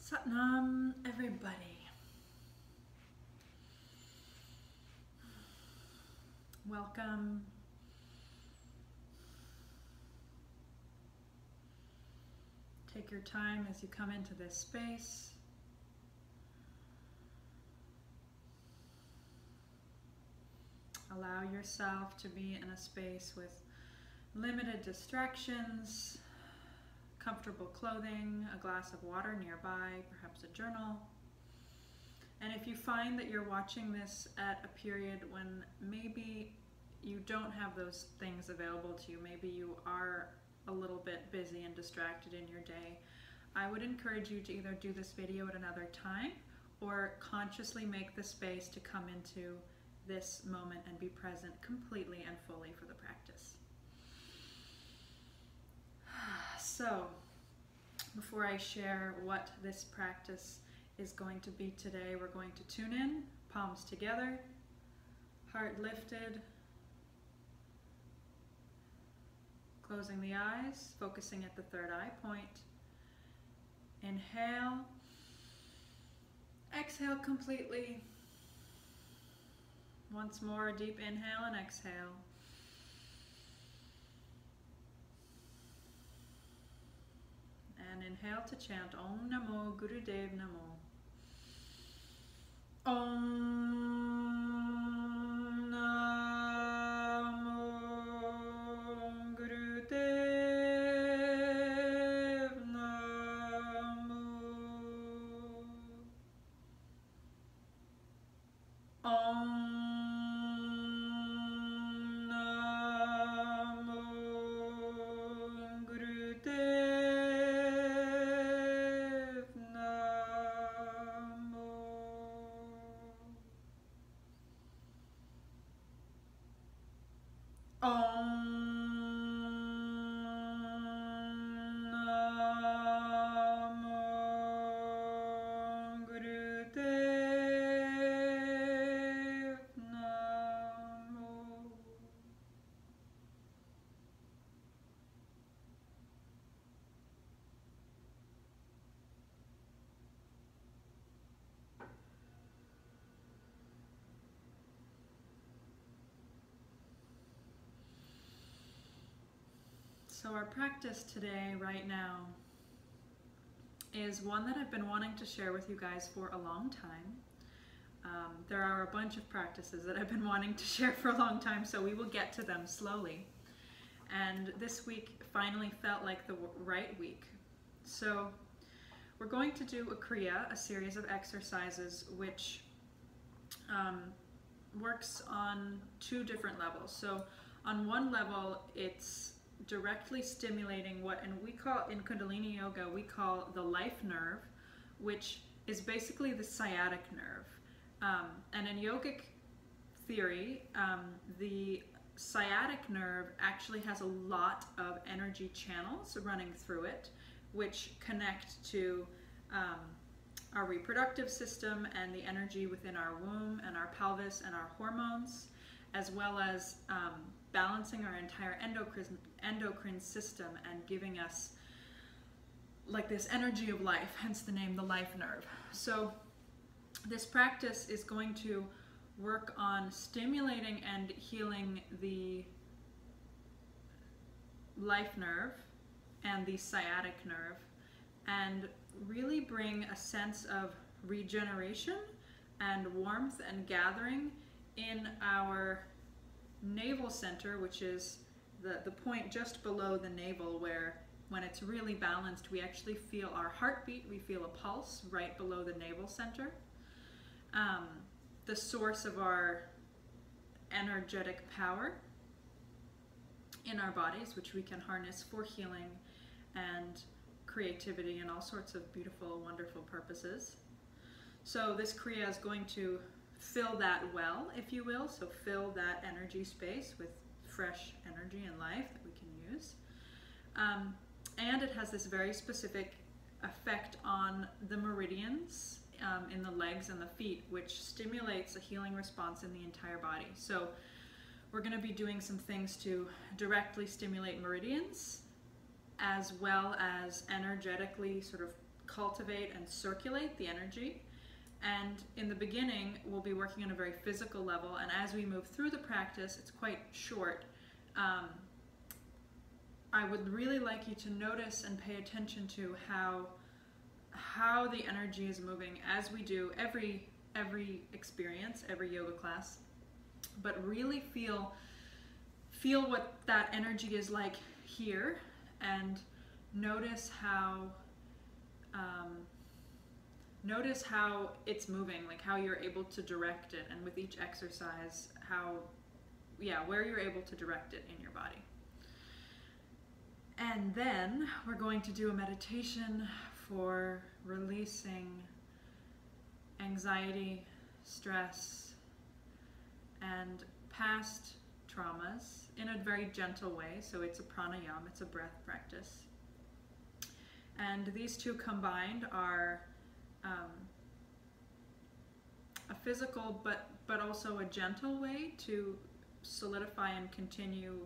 Satnam, everybody. Welcome. Take your time as you come into this space. Allow yourself to be in a space with limited distractions, comfortable clothing, a glass of water nearby, perhaps a journal. And if you find that you're watching this at a period when maybe you don't have those things available to you, maybe you are a little bit busy and distracted in your day, I would encourage you to either do this video at another time or consciously make the space to come into this moment and be present completely and fully for the practice. So, before I share what this practice is going to be today, we're going to tune in, palms together, heart lifted, closing the eyes, focusing at the third eye point. Inhale, exhale completely. Once more, a deep inhale and exhale. And inhale to chant Om Namo Gurudev Namo. Om Namo Gurudev Namo. Om So our practice today, right now, is one that I've been wanting to share with you guys for a long time. There are a bunch of practices that I've been wanting to share for a long time, so we will get to them slowly. And this week finally felt like the right week. So we're going to do a Kriya, a series of exercises, which works on two different levels. So on one level, it's directly stimulating what, and we call, in Kundalini Yoga, we call the life nerve, which is basically the sciatic nerve. And in yogic theory, the sciatic nerve actually has a lot of energy channels running through it, which connect to our reproductive system and the energy within our womb and our pelvis and our hormones, as well as balancing our entire endocrine system and giving us like this energy of life, hence the name the life nerve. So this practice is going to work on stimulating and healing the life nerve and the sciatic nerve, and really bring a sense of regeneration and warmth and gathering in our navel center, which is the point just below the navel, where when it's really balanced, we actually feel our heartbeat, we feel a pulse right below the navel center. The source of our energetic power in our bodies, which we can harness for healing and creativity and all sorts of beautiful, wonderful purposes. So this Kriya is going to fill that well, if you will, so fill that energy space with fresh energy and life that we can use. And it has this very specific effect on the meridians in the legs and the feet, which stimulates a healing response in the entire body. So we're going to be doing some things to directly stimulate meridians, as well as energetically sort of cultivate and circulate the energy. And in the beginning, we'll be working on a very physical level, and as we move through the practice, it's quite short. I would really like you to notice and pay attention to how the energy is moving as we do every experience, every yoga class, but really feel what that energy is like here, and notice how it's moving, like how you're able to direct it, and with each exercise, where you're able to direct it in your body. And then we're going to do a meditation for releasing anxiety, stress, and past traumas in a very gentle way. So it's a pranayama, it's a breath practice. And these two combined are a physical but also a gentle way to solidify and continue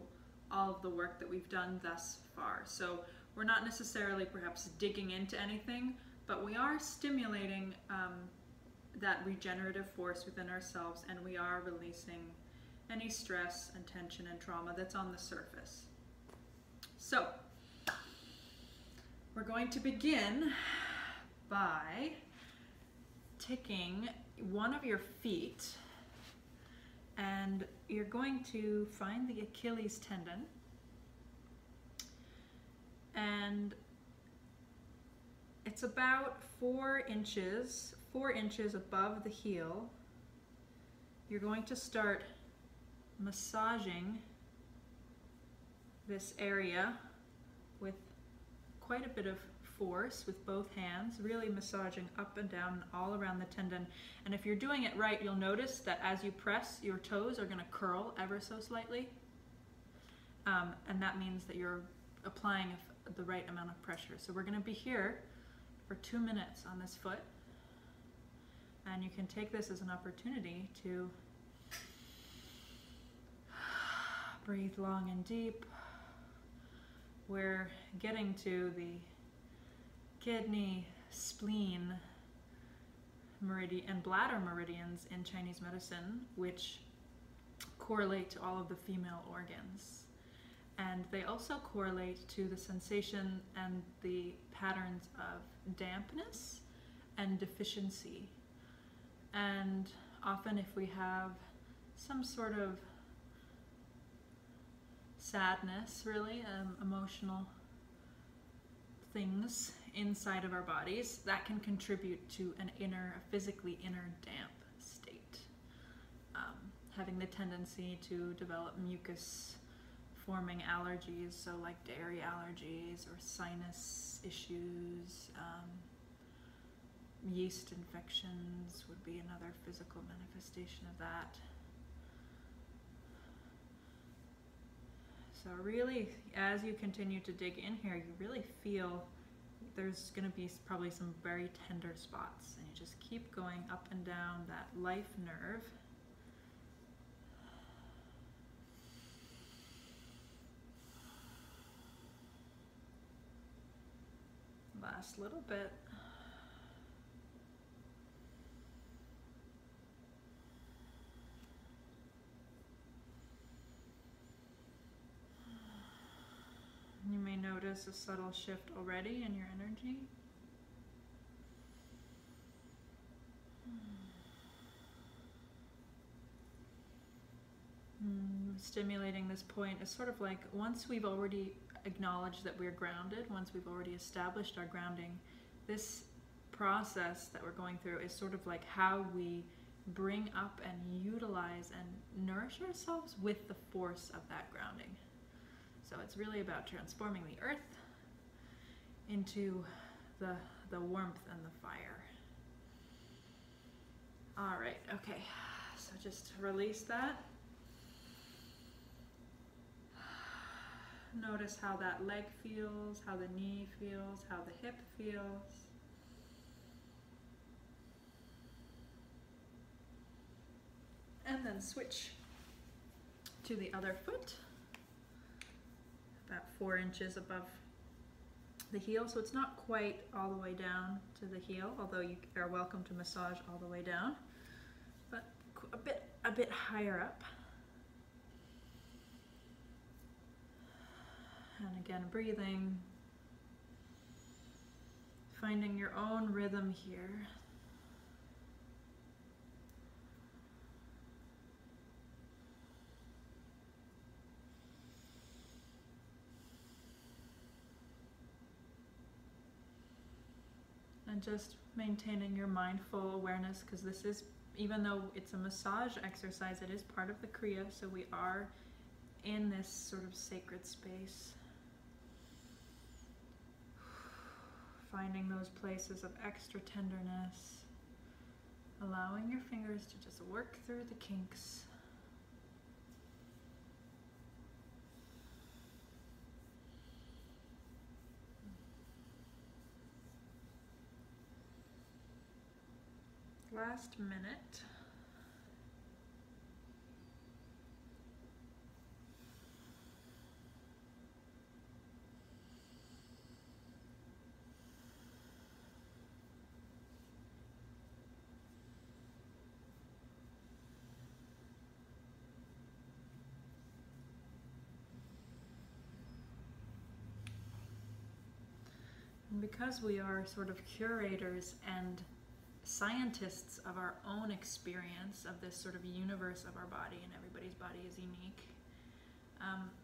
all of the work that we've done thus far. So we're not necessarily perhaps digging into anything, but we are stimulating that regenerative force within ourselves, and we are releasing any stress and tension and trauma that's on the surface. So we're going to begin by taking one of your feet, and you're going to find the Achilles tendon, and it's about 4 inches above the heel. You're going to start massaging this area with quite a bit of force with both hands, really massaging up and down all around the tendon. And if you're doing it right, you'll notice that as you press, your toes are going to curl ever so slightly, and that means that you're applying the right amount of pressure. So we're going to be here for 2 minutes on this foot, and you can take this as an opportunity to breathe long and deep. We're getting to the kidney, spleen, meridian, and bladder meridians in Chinese medicine, which correlate to all of the female organs. And they also correlate to the sensation and the patterns of dampness and deficiency. And often if we have some sort of sadness, really, emotional things inside of our bodies, that can contribute to a physically inner damp state, having the tendency to develop mucus forming allergies, so like dairy allergies or sinus issues. Yeast infections would be another physical manifestation of that. So really, as you continue to dig in here, you really feel there's going to be probably some very tender spots, and you just keep going up and down that life nerve. Last little bit. You may notice a subtle shift already in your energy. Stimulating this point is sort of like, once we've already acknowledged that we're grounded, once we've already established our grounding, this process that we're going through is sort of like how we bring up and utilize and nourish ourselves with the force of that grounding. So it's really about transforming the earth into the warmth and the fire. All right, okay, so just release that. Notice how that leg feels, how the knee feels, how the hip feels. And then switch to the other foot, about 4 inches above the heel, so it's not quite all the way down to the heel, although you are welcome to massage all the way down, but a bit higher up. And again, breathing, finding your own rhythm here. And just maintaining your mindful awareness, because this is, even though it's a massage exercise, it is part of the Kriya, so we are in this sort of sacred space. Finding those places of extra tenderness, allowing your fingers to just work through the kinks. Last minute. And because we are sort of curators and scientists of our own experience of this sort of universe of our body, and everybody's body is unique,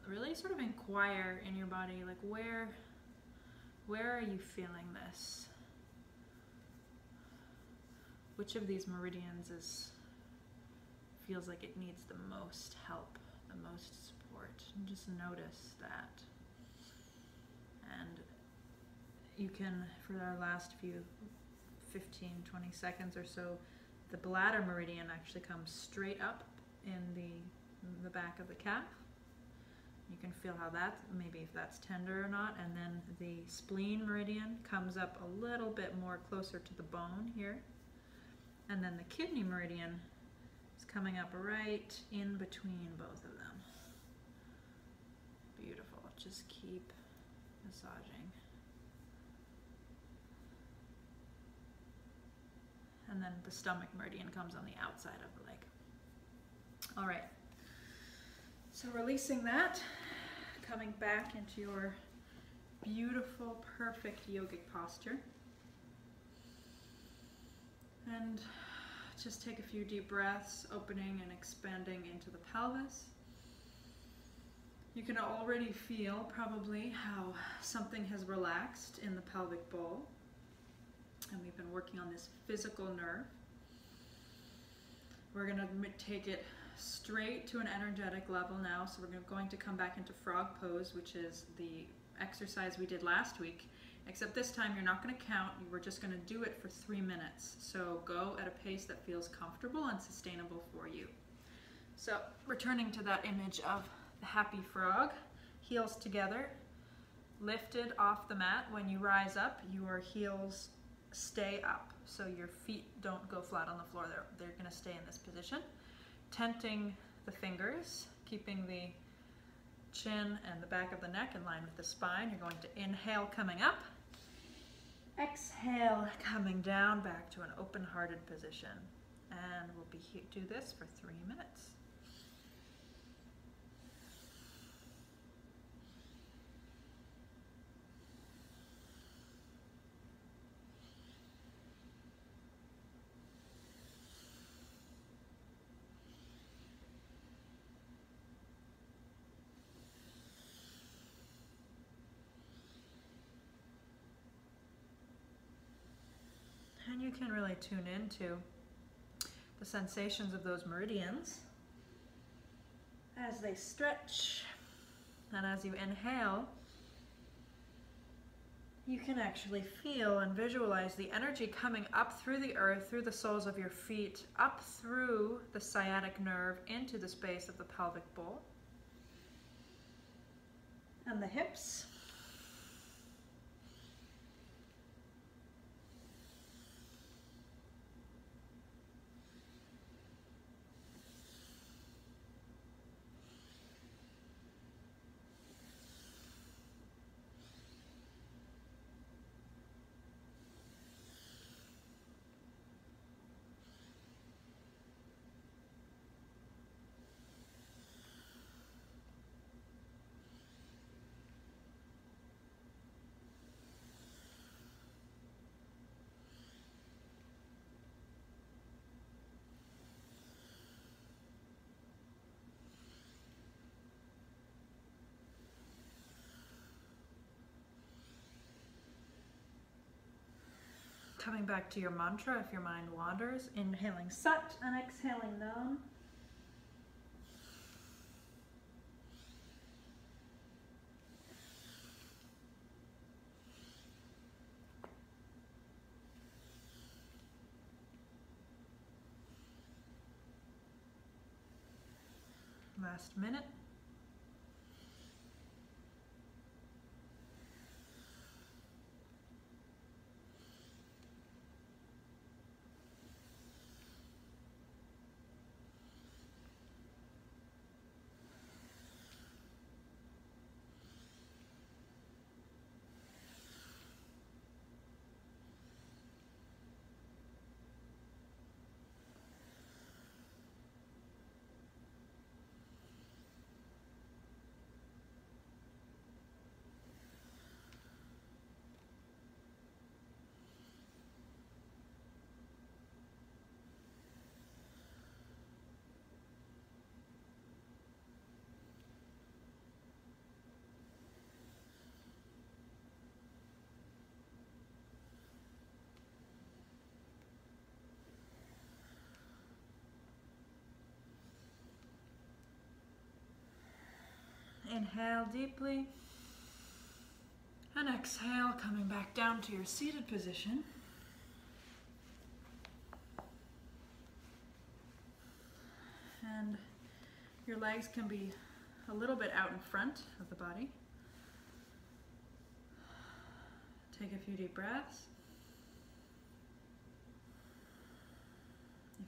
really sort of inquire in your body, like where are you feeling this? Which of these meridians feels like it needs the most help, the most support? And just notice that. And you can, for our last few 15, 20 seconds or so, the bladder meridian actually comes straight up in the back of the calf. You can feel how that, maybe if that's tender or not, and then the spleen meridian comes up a little bit more closer to the bone here. And then the kidney meridian is coming up right in between both of them. Beautiful. Just keep massaging. And then the stomach meridian comes on the outside of the leg. All right. So releasing that, coming back into your beautiful, perfect yogic posture. And just take a few deep breaths, opening and expanding into the pelvis. You can already feel probably how something has relaxed in the pelvic bowl. And we've been working on this physical nerve. We're going to take it straight to an energetic level now. So we're going to come back into frog pose, which is the exercise we did last week. Except this time you're not going to count. We're just going to do it for 3 minutes. So go at a pace that feels comfortable and sustainable for you. So returning to that image of the happy frog, heels together, lifted off the mat. When you rise up, your heels stay up, so your feet don't go flat on the floor. They're going to stay in this position. Tenting the fingers, keeping the chin and the back of the neck in line with the spine. You're going to inhale, coming up. Exhale, coming down back to an open-hearted position. And we'll do this for 3 minutes. And you can really tune into the sensations of those meridians as they stretch. And as you inhale, you can actually feel and visualize the energy coming up through the earth, through the soles of your feet, up through the sciatic nerve into the space of the pelvic bowl and the hips. coming back to your mantra if your mind wanders. Inhaling Sat and exhaling Nam. Last minute. Inhale deeply and exhale, coming back down to your seated position. And your legs can be a little bit out in front of the body. Take a few deep breaths.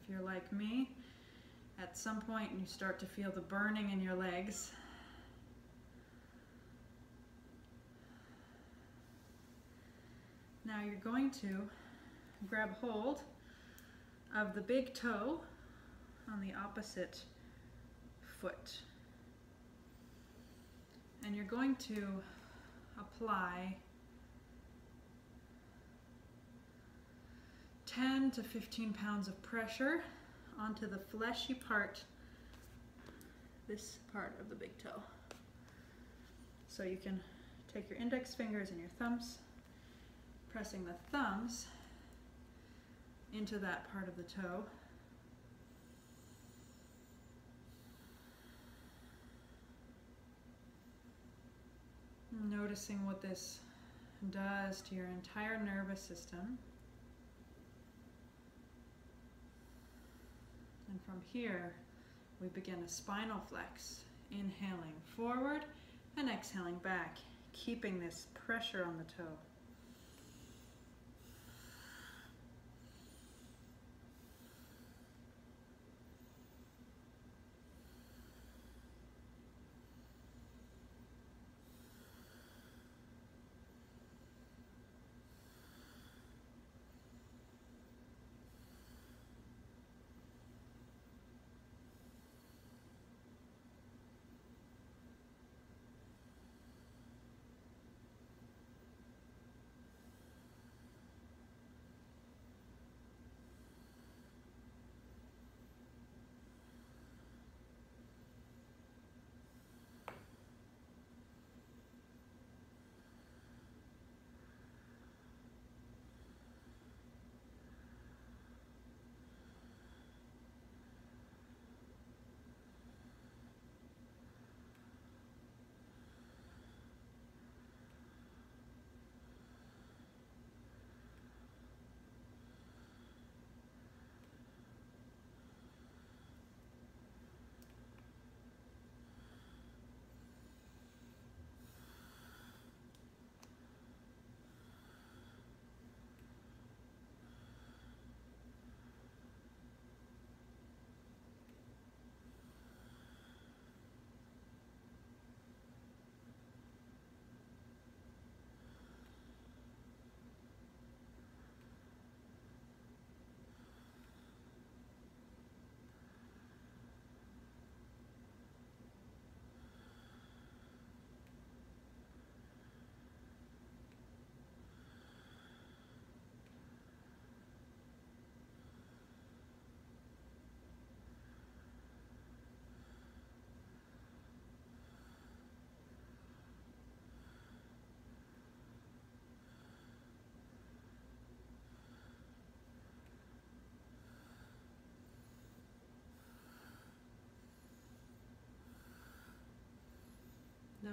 If you're like me, at some point you start to feel the burning in your legs. Now you're going to grab hold of the big toe on the opposite foot. And you're going to apply 10 to 15 pounds of pressure onto the fleshy part, this part of the big toe. So you can take your index fingers and your thumbs, pressing the thumbs into that part of the toe. Noticing what this does to your entire nervous system. And from here, we begin a spinal flex, inhaling forward and exhaling back, keeping this pressure on the toe.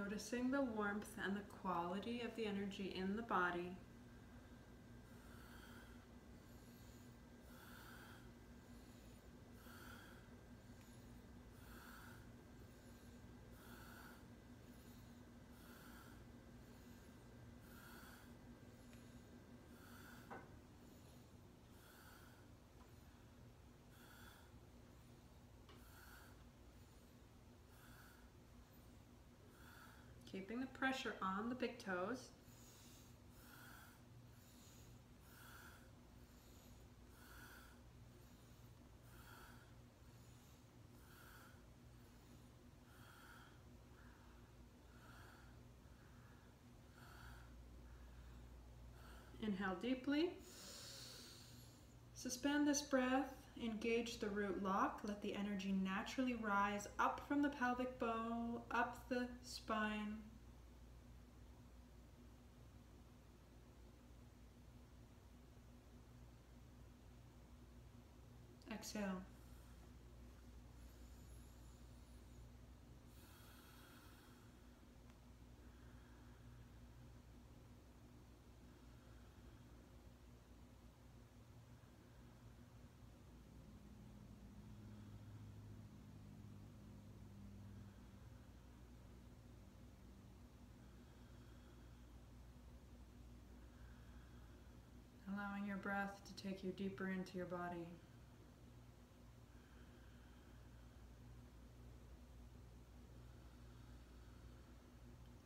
Noticing the warmth and the quality of the energy in the body. Keeping the pressure on the big toes. Inhale deeply. Suspend this breath. Engage the root lock. Let the energy naturally rise up from the pelvic bow, up the spine. Exhale. Allowing your breath to take you deeper into your body.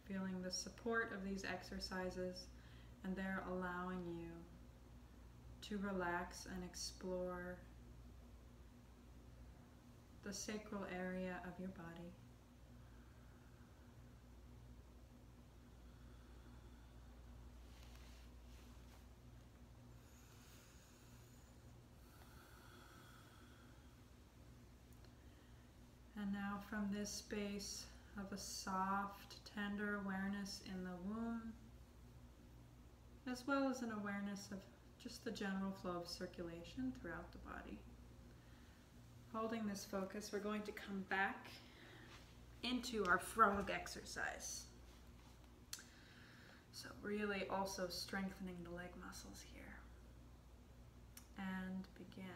Feeling the support of these exercises, and they're allowing you to relax and explore the sacral area of your body. And now from this space of a soft, tender awareness in the womb, as well as an awareness of just the general flow of circulation throughout the body. Holding this focus, we're going to come back into our frog exercise. So really also strengthening the leg muscles here. And begin.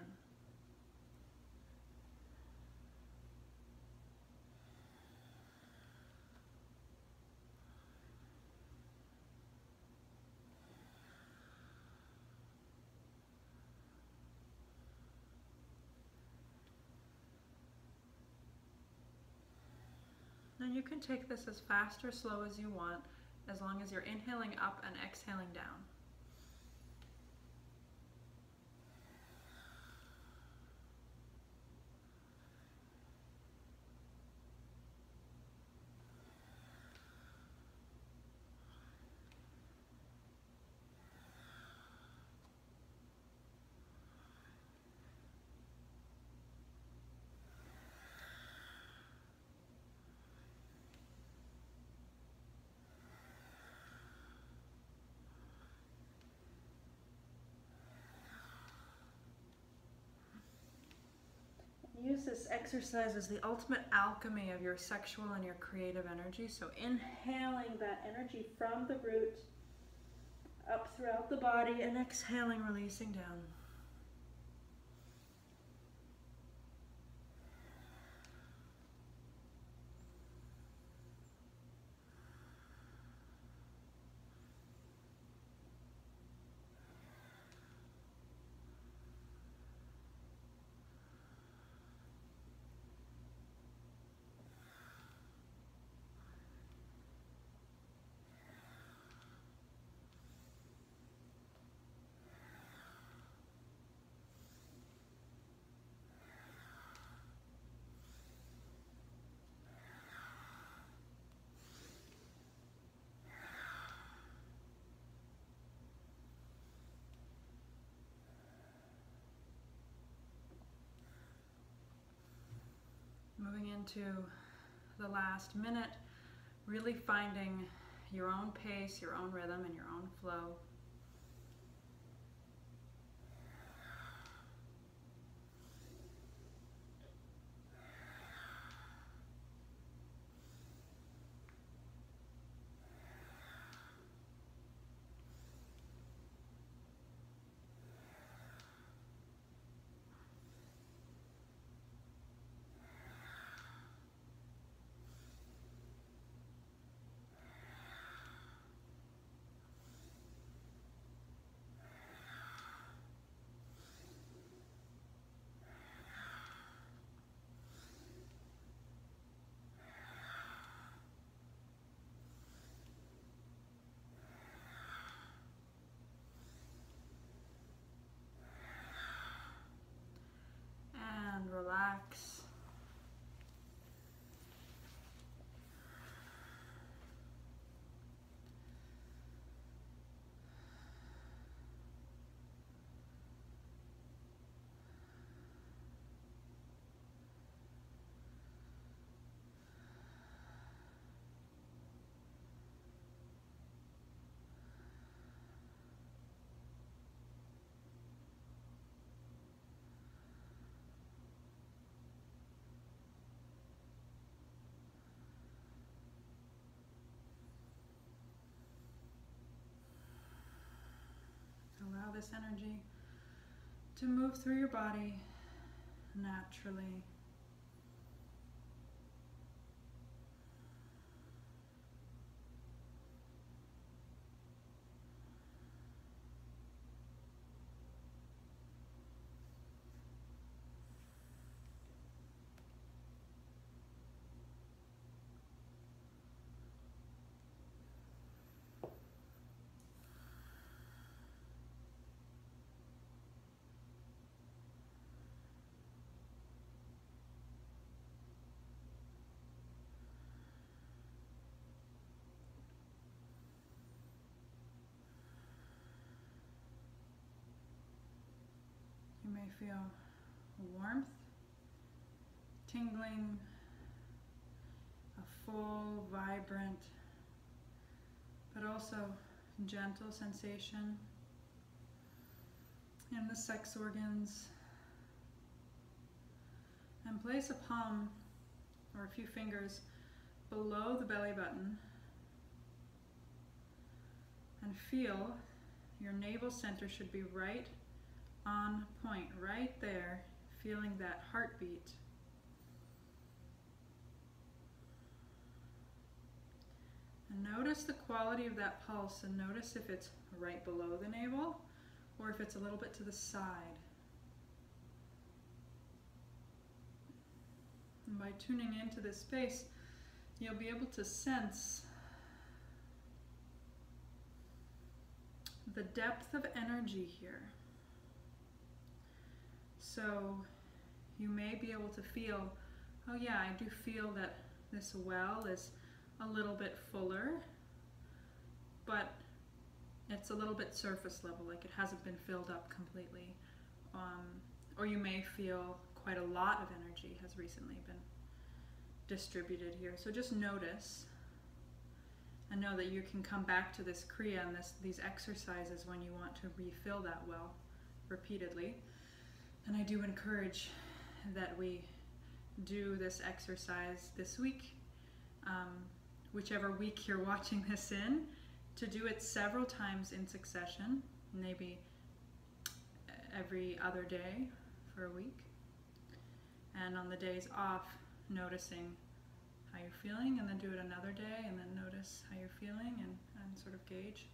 And you can take this as fast or slow as you want, as long as you're inhaling up and exhaling down. Use this exercise as the ultimate alchemy of your sexual and your creative energy. So inhaling that energy from the root up throughout the body and exhaling, releasing down. Moving into the last minute, really finding your own pace, your own rhythm, and your own flow. this energy to move through your body naturally. You may feel warmth, tingling, a full, vibrant, but also gentle sensation in the sex organs. And place a palm or a few fingers below the belly button and feel your navel center should be right on point, right there, feeling that heartbeat. And notice the quality of that pulse, and notice if it's right below the navel or if it's a little bit to the side. And by tuning into this space, you'll be able to sense the depth of energy here. So you may be able to feel, oh yeah, I do feel that this well is a little bit fuller, but it's a little bit surface level, like it hasn't been filled up completely. Or you may feel quite a lot of energy has recently been distributed here. So just notice and know that you can come back to this Kriya and these exercises when you want to refill that well repeatedly. And I do encourage that we do this exercise this week, whichever week you're watching this in, to do it several times in succession, maybe every other day for a week. And on the days off, noticing how you're feeling, and then do it another day, and then notice how you're feeling and sort of gauge.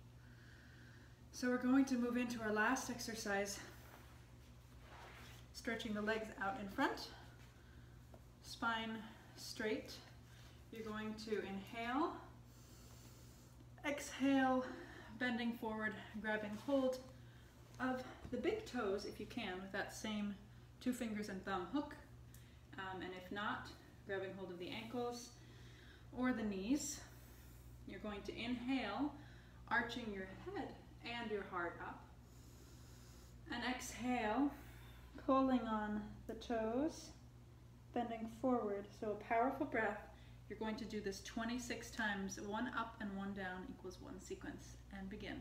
So we're going to move into our last exercise. Stretching the legs out in front, spine straight. You're going to inhale, exhale, bending forward, grabbing hold of the big toes if you can with that same 2 fingers and thumb hook. And if not, grabbing hold of the ankles or the knees. You're going to inhale, arching your head and your heart up. And exhale, pulling on the toes, bending forward. So a powerful breath. You're going to do this 26 times, 1 up and 1 down equals 1 sequence. And begin.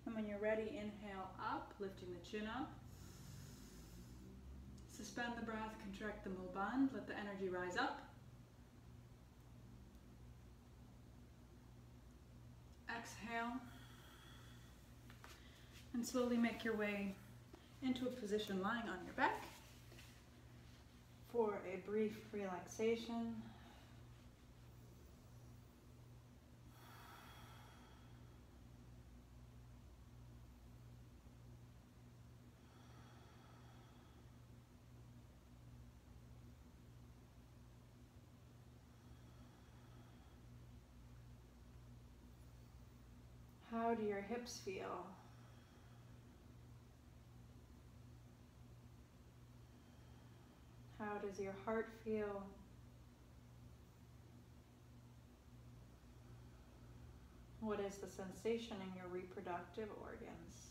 And when you're ready, inhale up, lifting the chin up. suspend the breath, contract the mulband, let the energy rise up. Exhale. And slowly make your way into a position lying on your back for a brief relaxation. How do your hips feel? How does your heart feel? What is the sensation in your reproductive organs?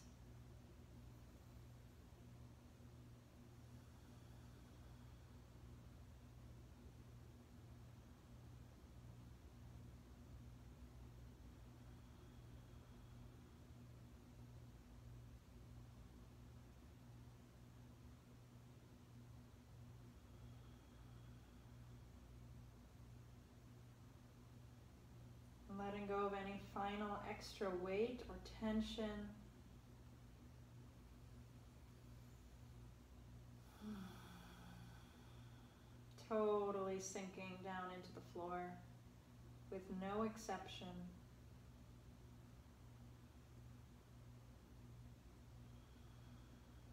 Letting go of any final extra weight or tension. Totally sinking down into the floor with no exception.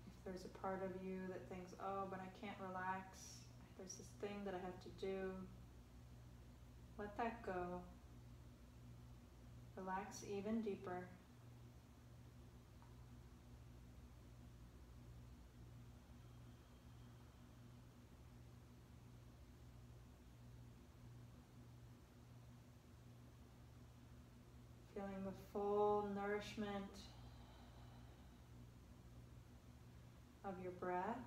If there's a part of you that thinks, oh, but I can't relax, there's this thing that I have to do, let that go. Relax even deeper. Feeling the full nourishment of your breath.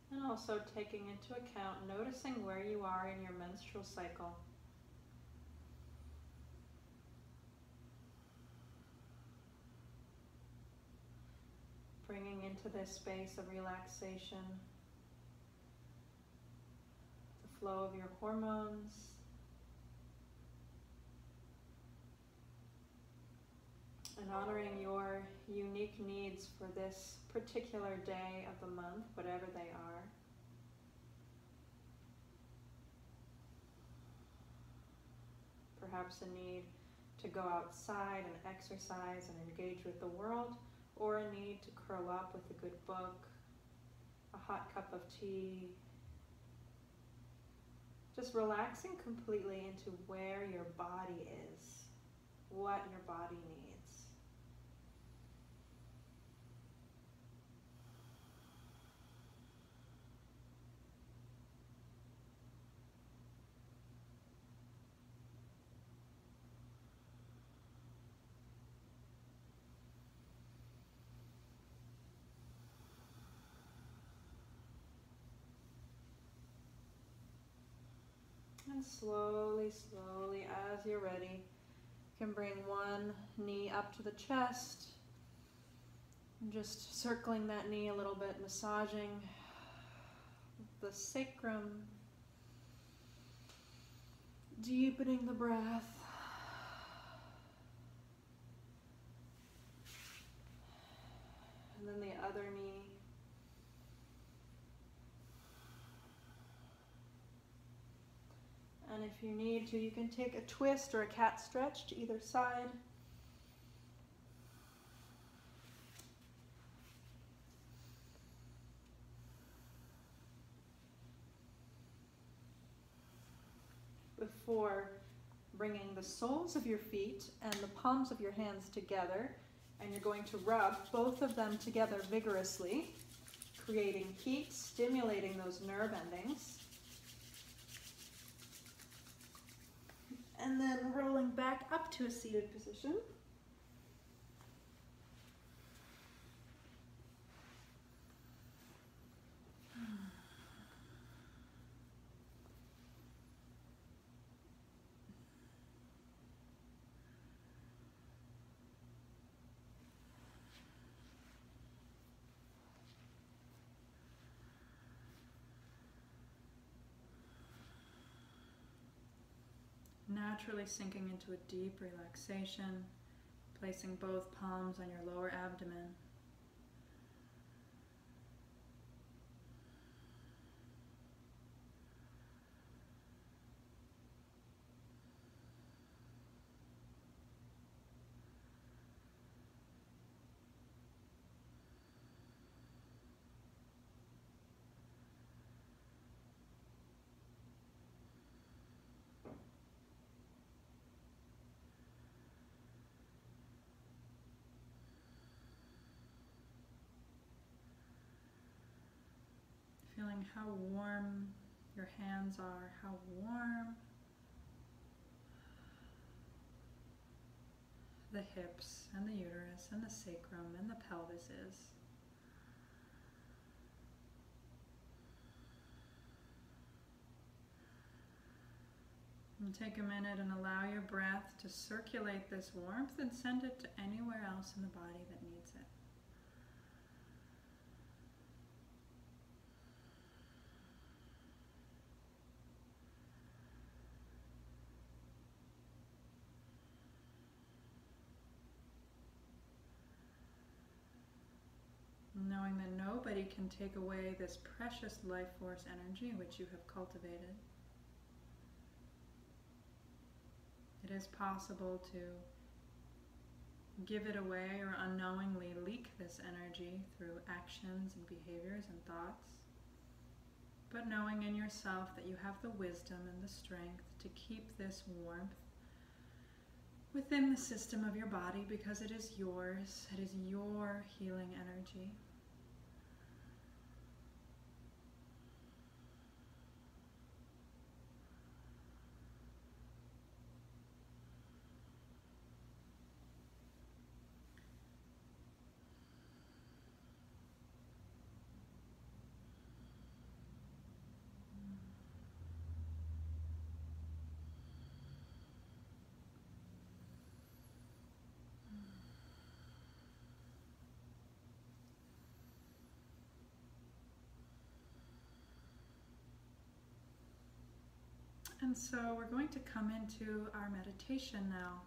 And also taking into account, noticing where you are in your menstrual cycle. Bringing into this space of relaxation the flow of your hormones, and honoring your unique needs for this particular day of the month, whatever they are. Perhaps a need to go outside and exercise and engage with the world, or a need to curl up with a good book, a hot cup of tea. Just relaxing completely into where your body is, what your body needs. And slowly, slowly, as you're ready, you can bring one knee up to the chest. And just circling that knee a little bit, massaging the sacrum, deepening the breath. And then the other knee. if you need to, you can take a twist or a cat stretch to either side. Before bringing the soles of your feet and the palms of your hands together, and you're going to rub both of them together vigorously, creating heat, stimulating those nerve endings. And then rolling back up to a seated position. Naturally sinking into a deep relaxation, placing both palms on your lower abdomen. Feeling how warm your hands are, how warm the hips and the uterus and the sacrum and the pelvis is. And take a minute and allow your breath to circulate this warmth and send it to anywhere else in the body that needs it. Knowing that nobody can take away this precious life force energy which you have cultivated. It is possible to give it away or unknowingly leak this energy through actions and behaviors and thoughts. But knowing in yourself that you have the wisdom and the strength to keep this warmth within the system of your body because it is yours, it is your healing energy. And so we're going to come into our meditation now.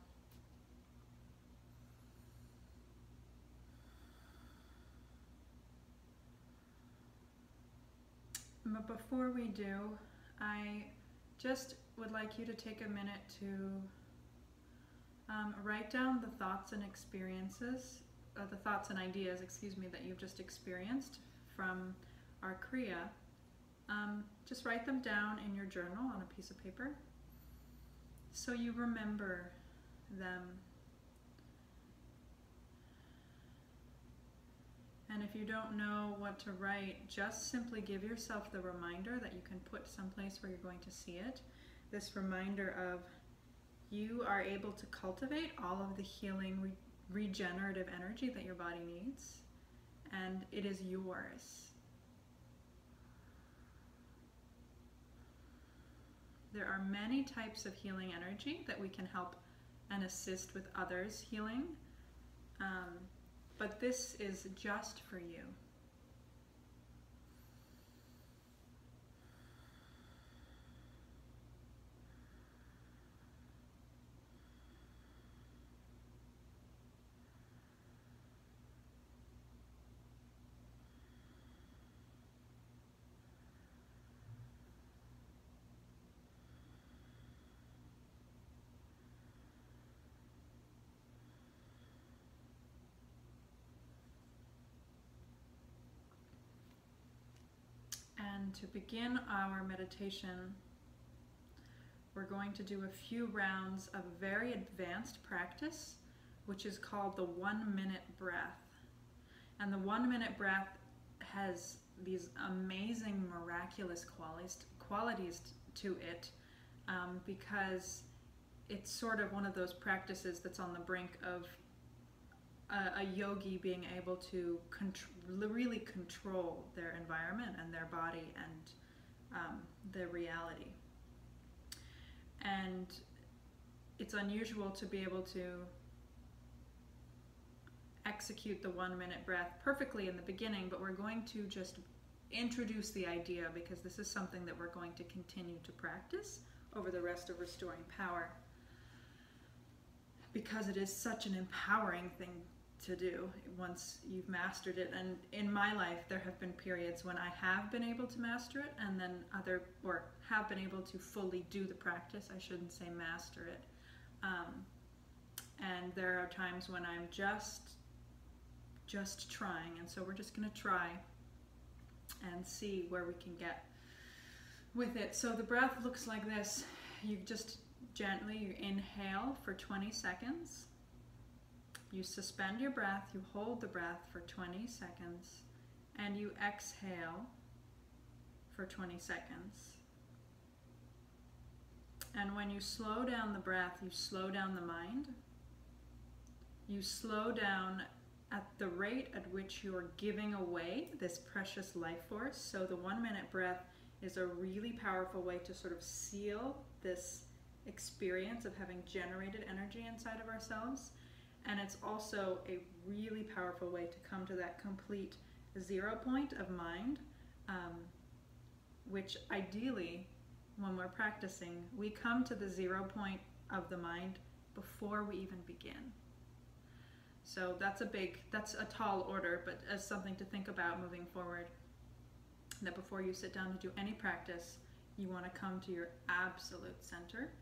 But before we do, I just would like you to take a minute to write down the thoughts and experiences, the thoughts and ideas, that you've just experienced from our Kriya. Just write them down in your journal on a piece of paper so you remember them. And if you don't know what to write, just simply give yourself the reminder that you can put someplace where you're going to see it. This reminder of you are able to cultivate all of the healing, regenerative energy that your body needs, and it is yours. There are many types of healing energy that we can help and assist with others' healing, but this is just for you. And to begin our meditation, we're going to do a few rounds of a very advanced practice, which is called the 1 minute breath. And the 1 minute breath has these amazing, miraculous qualities to it, because it's sort of one of those practices that's on the brink of a yogi being able to really control their environment and their body and their reality. And it's unusual to be able to execute the 1 minute breath perfectly in the beginning, but we're going to just introduce the idea because this is something that we're going to continue to practice over the rest of Restoring Power, because it is such an empowering thing to do once you've mastered it. And in my life there have been periods when I have been able to master it, and then have been able to fully do the practice. I shouldn't say master it. And there are times when I'm just trying, and so we're just going to try and see where we can get with it. So the breath looks like this. You just gently inhale for 20 seconds. You suspend your breath, you hold the breath for 20 seconds, and you exhale for 20 seconds. And when you slow down the breath, you slow down the mind. You slow down at the rate at which you're giving away this precious life force. So the 1 minute breath is a really powerful way to sort of seal this experience of having generated energy inside of ourselves. And it's also a really powerful way to come to that complete 0 point of mind, which ideally, when we're practicing, we come to the 0 point of the mind before we even begin. So that's a tall order, but as something to think about moving forward, that before you sit down to do any practice, you want to come to your absolute center,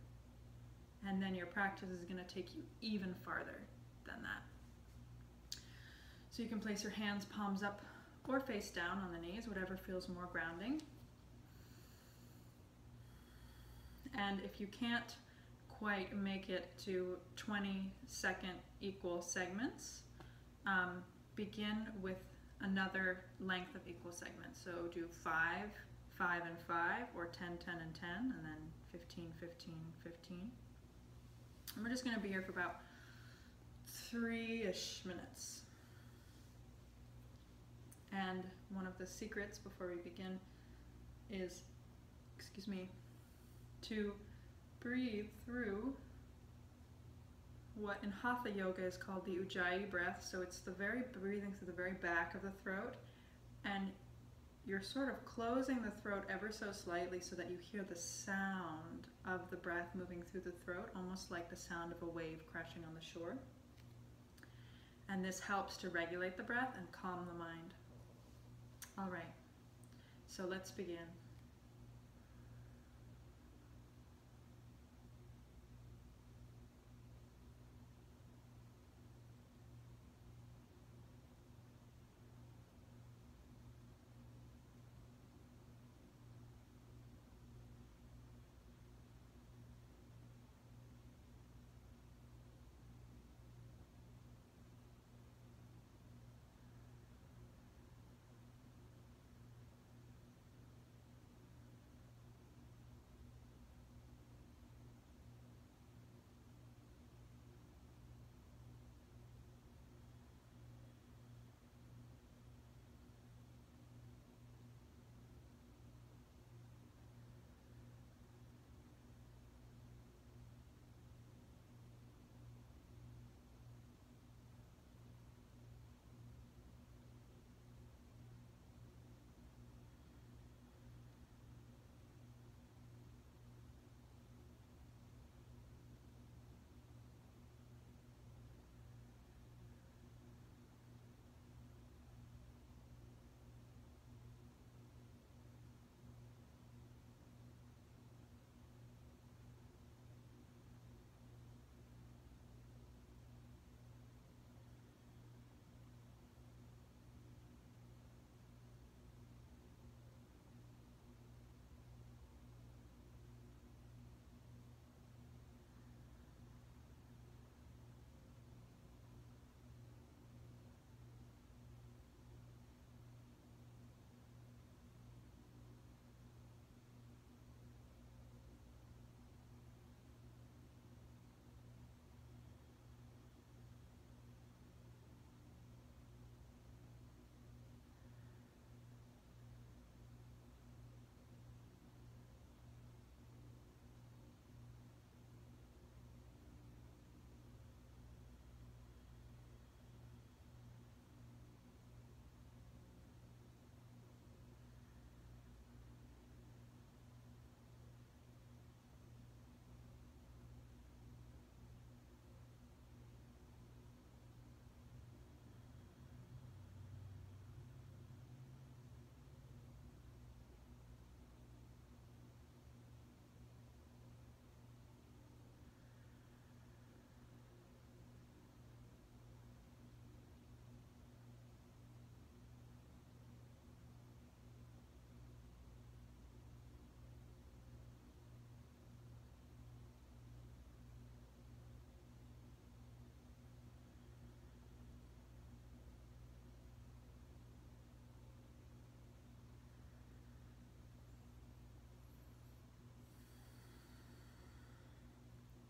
and then your practice is going to take you even farther than that. So you can place your hands palms up or face down on the knees, whatever feels more grounding. And if you can't quite make it to 20-second equal segments, begin with another length of equal segments. So do 5, 5 and 5, or 10, 10 and 10, and then 15, 15, 15. And we're just going to be here for about 3-ish minutes. And one of the secrets before we begin is, to breathe through what in Hatha Yoga is called the Ujjayi breath. So it's the very breathing through the very back of the throat, and you're sort of closing the throat ever so slightly so that you hear the sound of the breath moving through the throat, almost like the sound of a wave crashing on the shore. And this helps to regulate the breath and calm the mind. All right, so let's begin.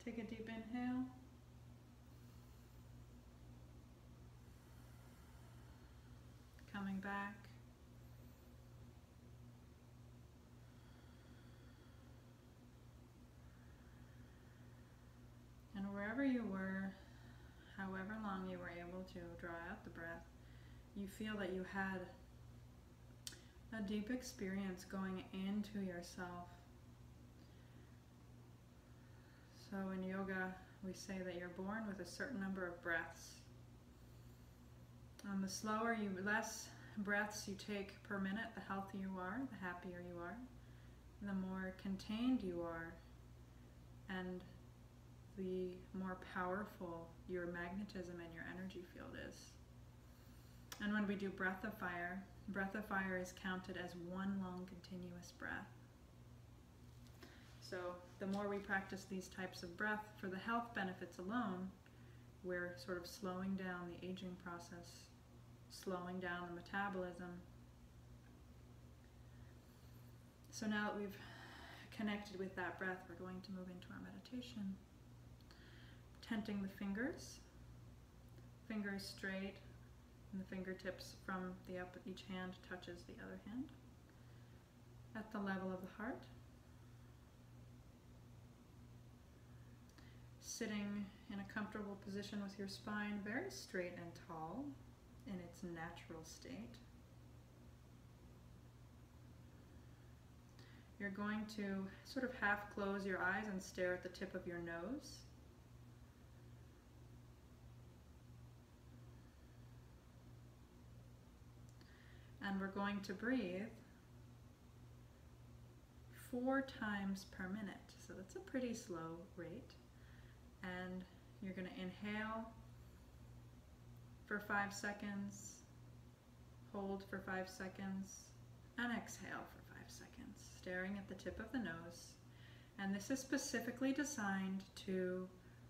Take a deep inhale. Coming back. And wherever you were, however long you were able to draw out the breath, you feel that you had a deep experience going into yourself. So in yoga, we say that you're born with a certain number of breaths. And the less breaths you take per minute, the healthier you are, the happier you are, the more contained you are, and the more powerful your magnetism and your energy field is. And when we do breath of fire is counted as one long continuous breath. So the more we practice these types of breath, for the health benefits alone, we're sort of slowing down the aging process, slowing down the metabolism. So now that we've connected with that breath, we're going to move into our meditation. Tenting the fingers straight, and the fingertips from the up, each hand touches the other hand at the level of the heart. Sitting in a comfortable position with your spine very straight and tall in its natural state. You're going to sort of half close your eyes and stare at the tip of your nose. And we're going to breathe 4 times per minute. So that's a pretty slow rate. And you're going to inhale for 5 seconds, hold for 5 seconds, and exhale for 5 seconds, staring at the tip of the nose. And this is specifically designed to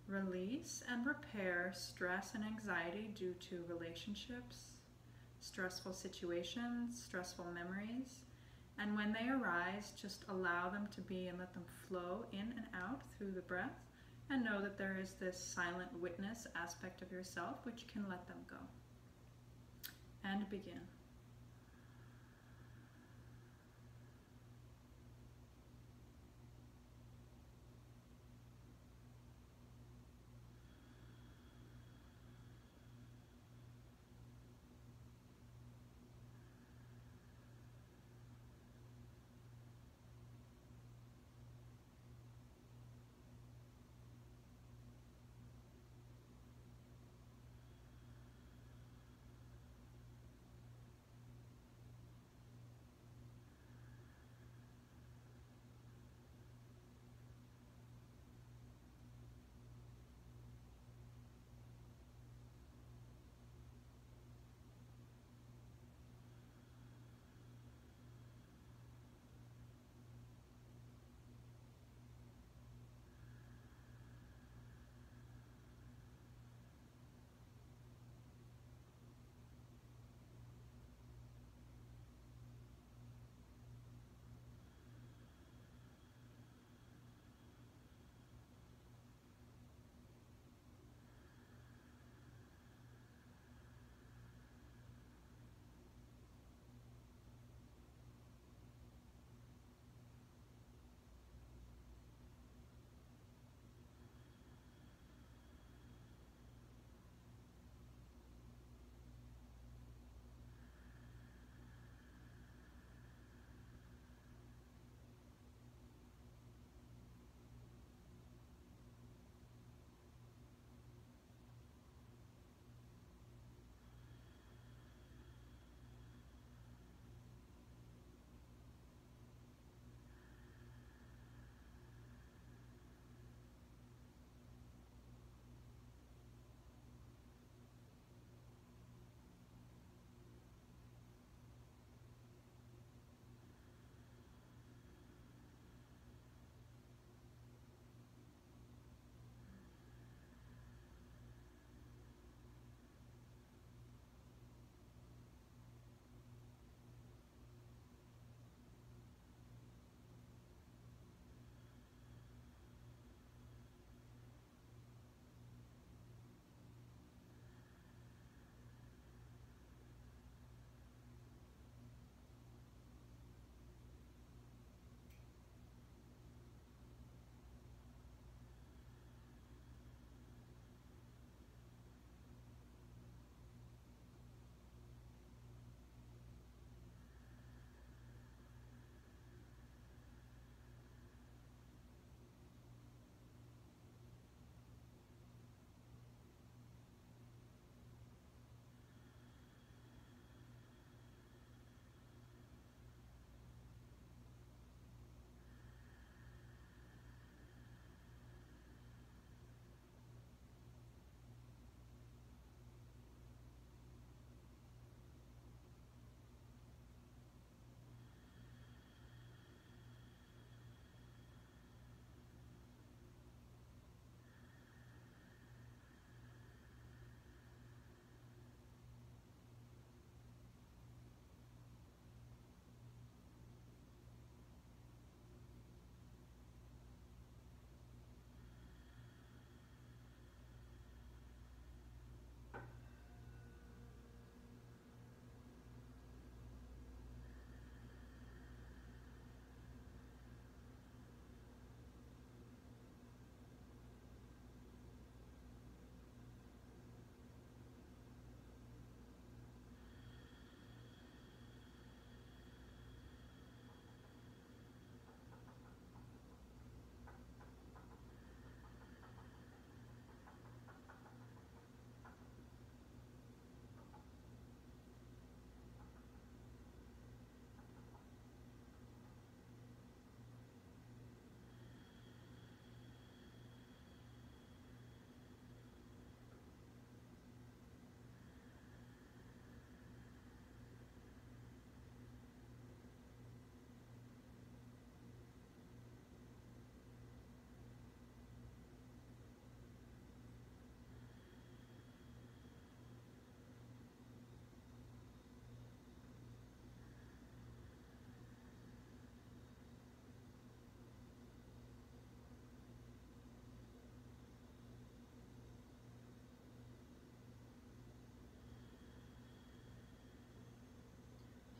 release and repair stress and anxiety due to relationships, stressful situations, stressful memories. And when they arise, just allow them to be and let them flow in and out through the breath, and know that there is this silent witness aspect of yourself which can let them go. And begin.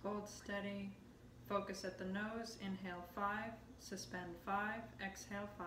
hold steady. Focus at the nose. Inhale 5, suspend 5, exhale 5.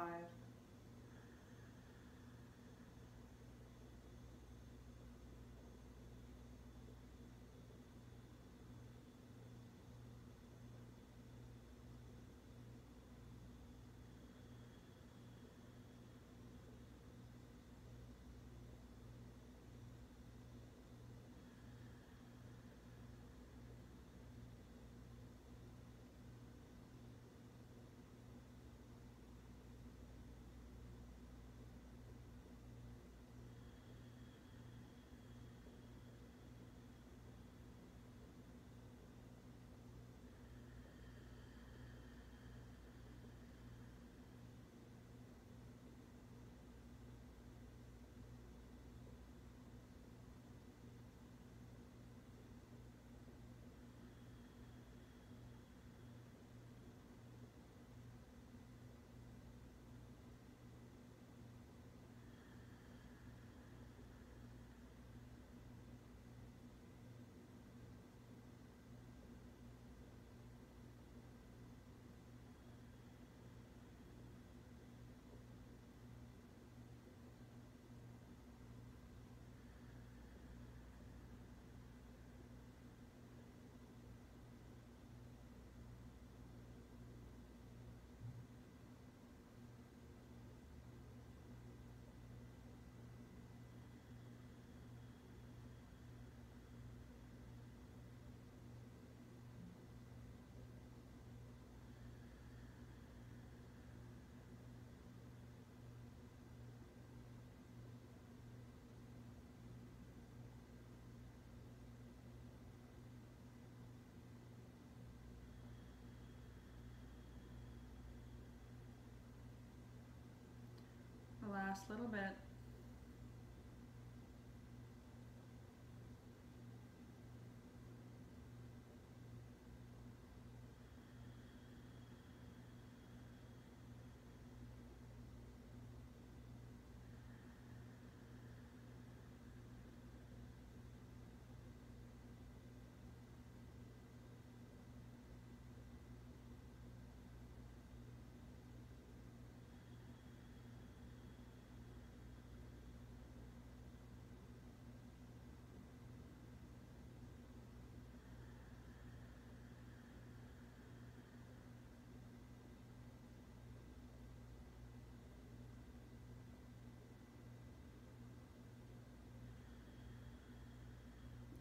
The last little bit.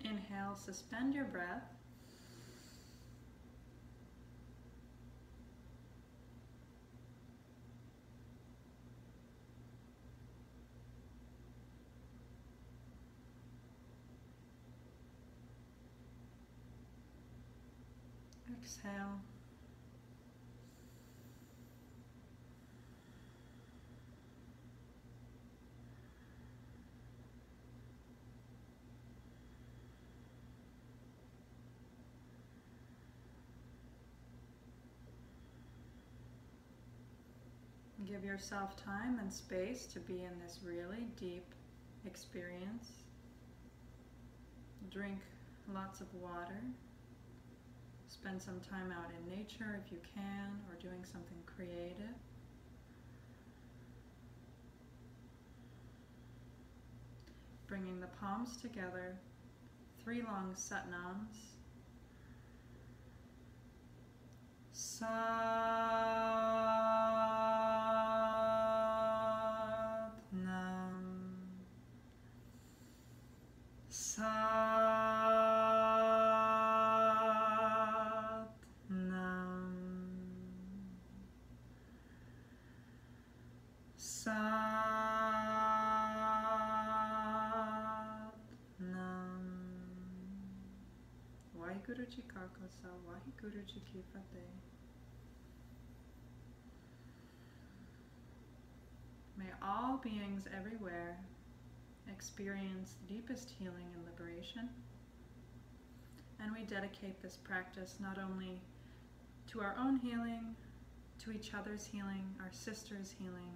Inhale, suspend your breath. Exhale. Give yourself time and space to be in this really deep experience. Drink lots of water. Spend some time out in nature if you can, or doing something creative. Bringing the palms together, 3 long satnams. Waheguru Ji Ka Khalsa, Waheguru Ji Ki Fateh. May all beings everywhere experience deepest healing and liberation. And we dedicate this practice not only to our own healing, to each other's healing, our sisters' healing,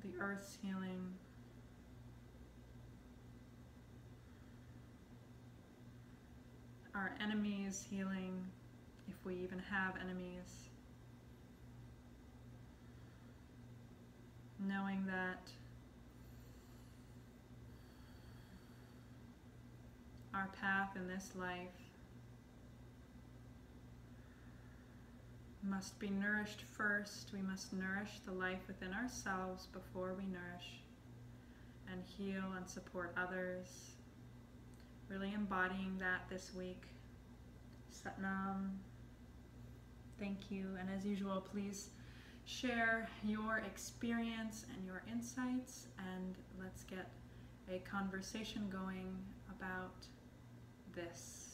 the earth's healing, our enemies healing, if we even have enemies. Knowing that our path in this life must be nourished first. We must nourish the life within ourselves before we nourish and heal and support others. Really embodying that this week. Satnam. Thank you. And as usual, please share your experience and your insights, and let's get a conversation going about this.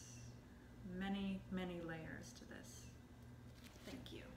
Many, many layers to this. Thank you.